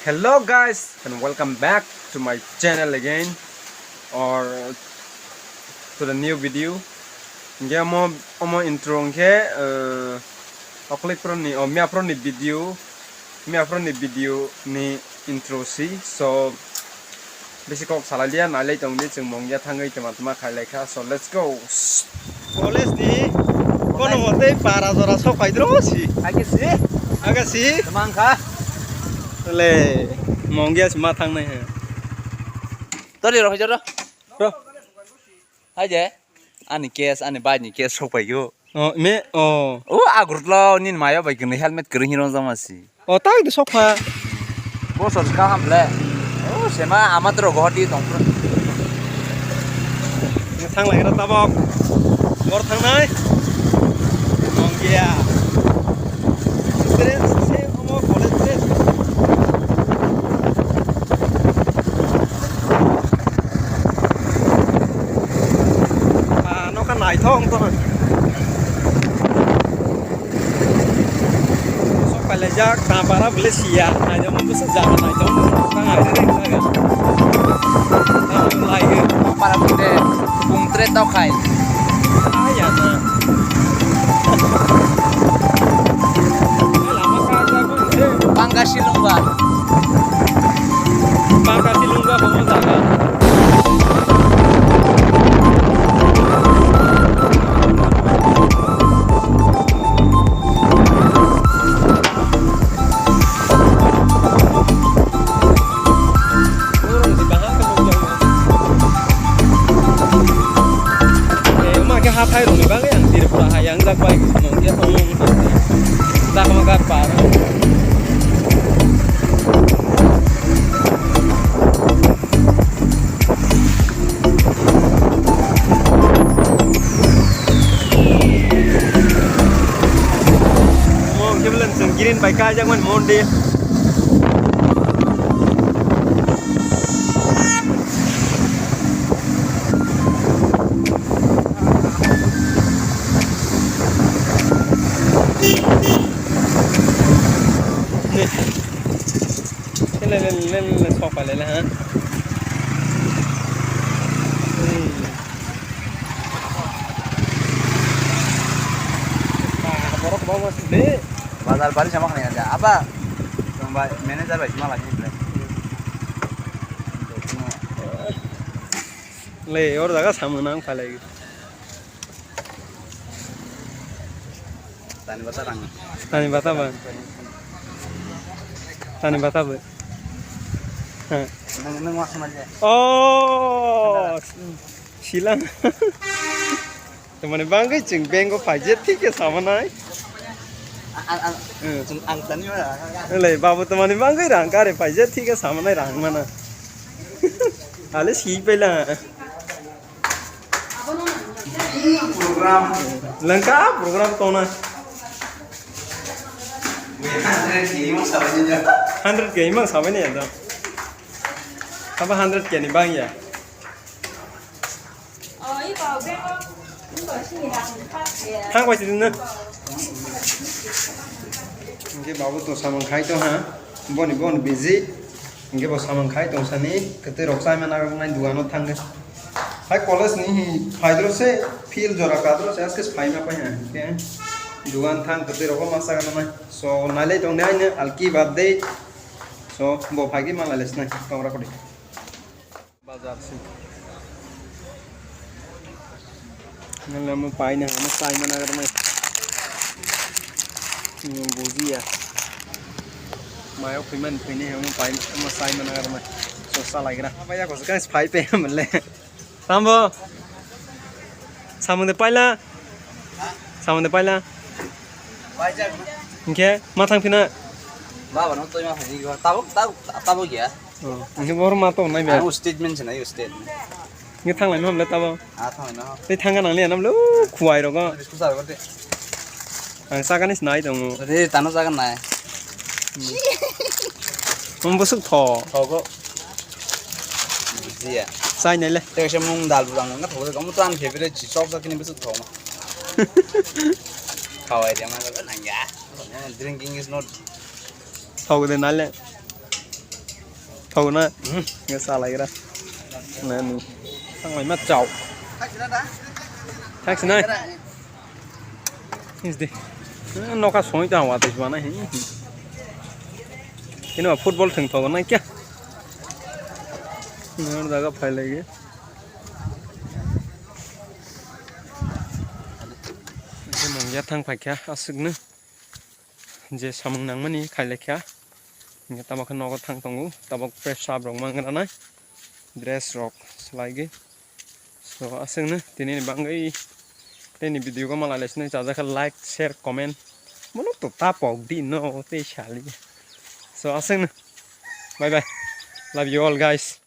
Hello guys and welcome back to my channel again or to the new video. Nge mo intro nge click pro ni mi upload ni video ni intro si so basic kok salalia na lai tong ni chung mungia thangai tama khai lekha so let's go. College ni kono mote para jora so paidro si agasi tamang kha le mungia sma thang nai hai Tadi roh aja roh. Aja. Ani kes sok payo. Agur lo nin mayo bai kini helmet kering hiron sama si. Oh tak di sofa. Bos harus kaham le. Sema amat roh godi tong. Thang lagi rata bok. Gor thang nai. Mungia. Stress se omo college stress. Nai thong thôi so pale ja ka para Malaysia na jo mo sa ja na jo ta ngai re ka ta lai ke Para bude bung tre tau khai. ya na lama ka ja ko Pangkasilungga homo jaga hai rồi bác ấy thì được là hai ra quay một cái không ra không gặp bà đâu một cái lần sừng kirin bài ca chẳng quan môn đi lên sọc phải lên hả? Borok bawa sih. Bazar balik sama kan aja. Apa? Manajer baik cuma lagi. Le और जगह सामने खा लेगी. Tani basarang. Tani bata bang. Tani bata bang. Neng masuk aja. Oh, silang. Teman bang ke cing bengko pajet ti ke sama nai. Ang tani mana? Le babu teman bang ke rang kare pajet ti ke sama nai rang mana. Ale si pela. Program. Lengkap program to na. 100 ke emang sama ni ada. Apa 100 ke ni bang ya? Thang quay sini na. Ini babu tu sama khai tu ha. Bon busy. Ini babu sama khai tu sani. Kete roksai mana orang lain dua no thang ke. Hai college ni faidro se feel jora kadro se aske fai na pa ya. Okay. Duan thang kete roko masa kana mai. So nalai tong nai ne alki birthday. So bo phagi malales na kamera kodi. Bazar se. Nala mo pai na mo sai mana kana mai. Ni bozi ya. Mai ok man phine mo pai mo sai mana kana mai. So sa lai kana. Apa ya ko ska phai pe mle. Sambo. Samunde paila. Samunde paila. Baca. Oke, matang pina. Bawa nonton mah ini gua tahu ya. Ini baru matang nai biar. Aku statement cina itu statement. Ini thang lain mana tahu? Tahu ini. Ini thang kan anglia nam lu kuai roga. Diskusi apa tu? Angsa kan is nai dong. Jadi tanah saya kan naik. Membusuk tho. Tahu kok. Iya. Sai nai le. Tapi saya mung dal bulan nggak tahu. Kamu tuh an favorite shop saya kini besok tahu mah. Kawai dia mah kan enggak. Drinking is not Thau cái nai le. thầu na nghe sao lại ra nên thằng mày mắt chậu taxi này đi nó cá sói tao à, tại vì này cái nào football thằng thầu này kia nó ra phải lấy cái mungia thang phải kia asuk nữa je samung nang mani khai lekha nge tabak no thang tongu tabak pressure rong mang na dress rock slide so asung ne tini bangai tini video ko mala lesne cha ja like share comment mono to tapok di no te chali so asung ne bye bye love you all guys.